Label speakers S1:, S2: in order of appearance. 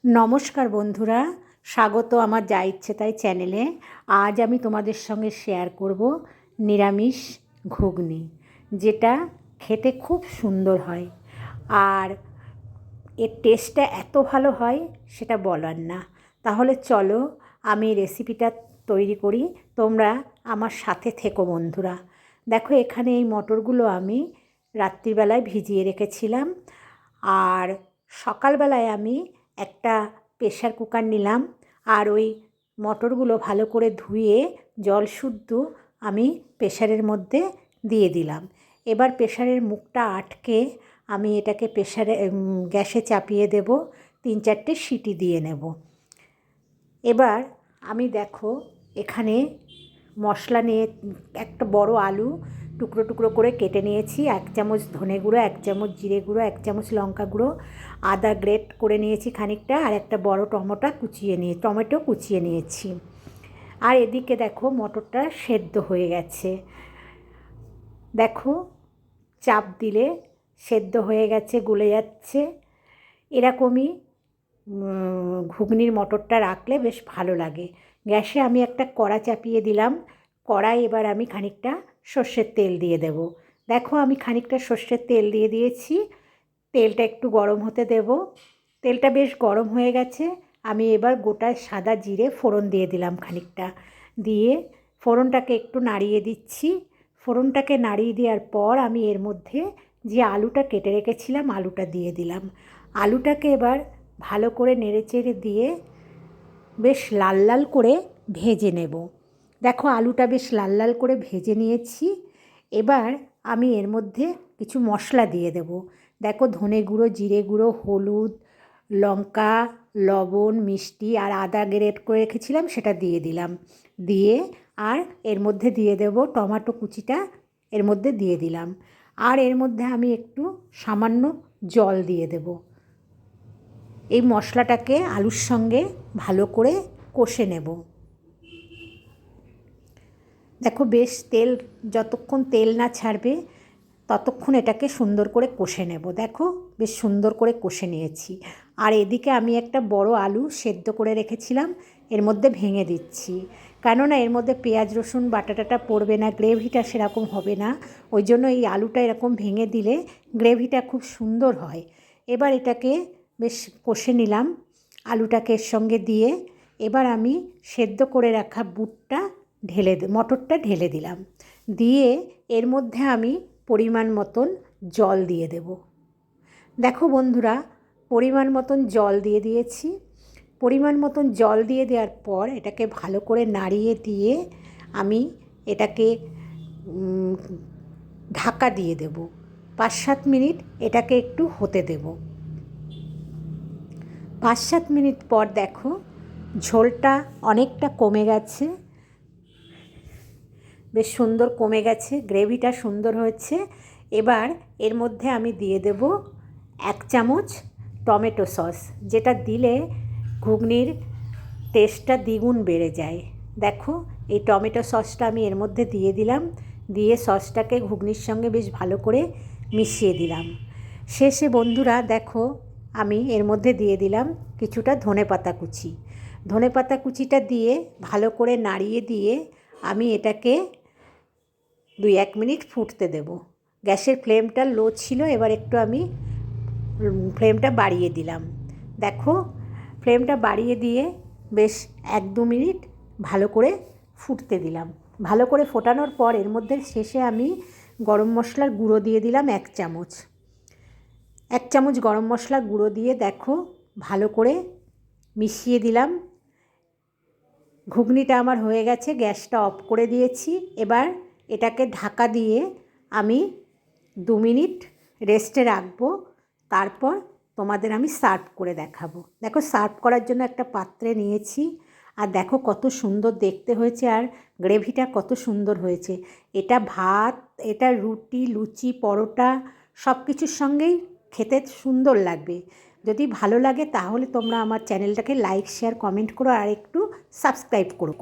S1: নমস্কার বন্ধুরা, স্বাগত আমার যা ইচ্ছে তাই চ্যানেলে। আজ আমি তোমাদের সঙ্গে শেয়ার করব নিরামিষ ঘুগনি, যেটা খেতে খুব সুন্দর হয়। আর এর টেস্টটা এত ভালো হয় সেটা বলার না। তাহলে চলো আমি রেসিপিটা তৈরি করি, তোমরা আমার সাথে থেকো বন্ধুরা। দেখো, এখানে এই মটরগুলো আমি রাত্রিবেলায় ভিজিয়ে রেখেছিলাম। আর সকালবেলায় আমি একটা প্রেশার কুকার নিলাম, আর ওই মটরগুলো ভালো করে ধুয়ে জল শুদ্ধ আমি প্রেশারের মধ্যে দিয়ে দিলাম। এবার প্রেশারের মুখটা আটকে আমি এটাকে গ্যাসে চাপিয়ে দেব, 3-4টে সিটি দিয়ে নেব। এবার আমি দেখো এখানে মশলা নিয়ে একটা বড় আলু টুকরো টুকরো করে কেটে নিয়েছি, 1 চামচ ধনে গুঁড়ো, 1 চামচ জিরে গুঁড়ো, 1 চামচ লঙ্কা গুঁড়ো, আদা গ্রেট করে নিয়েছি খানিকটা, আর একটা বড় টমেটো কুচিয়ে নিয়েছি। আর এদিকে দেখো মটরটা সেদ্ধ হয়ে গেছে। দেখো, চাপ দিলে সেদ্ধ হয়ে গেছে, গলে যাচ্ছে। এরকমই ঘুগনির মটরটা রাখলে বেশ ভালো লাগে। গ্যাসে আমি একটা কড়া চাপিয়ে দিলাম। কড়াই এবার আমি খানিকটা সর্ষের তেল দিয়ে দেব। দেখো, আমি খানিকটা সর্ষের তেল দিয়ে দিয়েছি। তেলটা একটু গরম হতে দেব। তেলটা বেশ গরম হয়ে গেছে। আমি এবার গোটা সাদা জিরে ফোড়ন দিয়ে দিলাম খানিকটা, দিয়ে ফোড়নটাকে একটু নাড়িয়ে দিচ্ছি। ফোড়নটাকে নাড়িয়ে দেওয়ার পর আমি এর মধ্যে যে আলুটা কেটে রেখেছিলাম আলুটা দিয়ে দিলাম। আলুটাকে এবার ভালো করে নেড়েচেড়ে দিয়ে বেশ লাল লাল করে ভেজে নেব। দেখো, আলুটা বেশ লাল লাল করে ভেজে নিয়েছি। এবার আমি এর মধ্যে কিছু মশলা দিয়ে দেব। দেখো, ধনে গুঁড়ো, জিরে গুঁড়ো, হলুদ, লঙ্কা, লবণ, মিষ্টি আর আদা গ্রেট করে রেখেছিলাম সেটা দিয়ে দিলাম। দিয়ে আর এর মধ্যে দিয়ে দেব টমেটো কুচিটা, এর মধ্যে দিয়ে দিলাম। আর এর মধ্যে আমি একটু সামান্য জল দিয়ে দেব। এই মশলাটাকে আলুর সঙ্গে ভালো করে কষে নেব। দেখো, বেশ যতক্ষণ তেল না ছাড়বে ততক্ষণ এটাকে সুন্দর করে কষে নেব। দেখো, বেশ সুন্দর করে কষে নিয়েছি। আর এদিকে আমি একটা বড় আলু সেদ্ধ করে রেখেছিলাম, এর মধ্যে ভেঙে দিচ্ছি। কেননা এর মধ্যে পেঁয়াজ রসুন বাটাটাটা পড়বে না, গ্রেভিটা সেরকম হবে না। ওই জন্য এই আলুটা এরকম ভেঙে দিলে গ্রেভিটা খুব সুন্দর হয়। এবার এটাকে বেশ কষে নিলাম আলুটাকে এর সঙ্গে দিয়ে। এবার আমি সেদ্ধ করে রাখা মটরটা ঢেলে দিলাম। দিয়ে এর মধ্যে আমি পরিমাণ মতন জল দিয়ে দেব। দেখো বন্ধুরা, পরিমাণ মতন জল দিয়ে দিয়েছি। পরিমাণ মতন জল দিয়ে দেওয়ার পর এটাকে ভালো করে নাড়িয়ে দিয়ে আমি এটাকে ঢাকা দিয়ে দেব। 5-7 মিনিট এটাকে একটু হতে দেব। 5-7 মিনিট পর দেখো, ঝোলটা অনেকটা কমে গেছে, বেশ সুন্দর কমে গেছে, গ্রেভিটা সুন্দর হয়েছে। এবার এর মধ্যে আমি দিয়ে দেব 1 চামচ টমেটো সস, যেটা দিলে ঘুগনির টেস্টটা দ্বিগুণ বেড়ে যায়। দেখো, এই টমেটো সসটা আমি এর মধ্যে দিয়ে দিলাম। দিয়ে সসটাকে ঘুগনির সঙ্গে বেশ ভালো করে মিশিয়ে দিলাম। শেষে বন্ধুরা দেখো, আমি এর মধ্যে দিয়ে দিলাম কিছুটা ধনেপাতা কুচি। ধনেপাতা কুচিটা দিয়ে ভালো করে নাড়িয়ে দিয়ে আমি এটাকে 2-1 মিনিট ফুটতে দেব। গ্যাসের ফ্লেমটা লো ছিল, এবার একটু আমি ফ্লেমটা বাড়িয়ে দিলাম। দেখো, ফ্লেমটা বাড়িয়ে দিয়ে বেশ 1-2 মিনিট ভালো করে ফুটতে দিলাম। ভালো করে ফোটানোর পর এর মধ্যে শেষে আমি গরম মশলার গুঁড়ো দিয়ে দিলাম 1 চামচ। 1 চামচ গরম মশলার গুঁড়ো দিয়ে দেখো ভালো করে মিশিয়ে দিলাম। ঘুগনিটা আমার হয়ে গেছে, গ্যাসটা অফ করে দিয়েছি। এবার এটাকে ঢাকা দিয়ে আমি 2 মিনিট রেস্টে রাখবো। তারপর তোমাদের আমি সার্ভ করে দেখাবো। দেখো, সার্ভ করার জন্য একটা পাত্রে নিয়েছি। আর দেখো কত সুন্দর দেখতে হয়েছে, আর গ্রেভিটা কত সুন্দর হয়েছে। এটা ভাত, এটা রুটি, লুচি, পরোটা সব কিছুর সঙ্গেই খেতে সুন্দর লাগবে। যদি ভালো লাগে তাহলে তোমরা আমার চ্যানেলটাকে লাইক, শেয়ার, কমেন্ট করো আর একটু সাবস্ক্রাইব করো।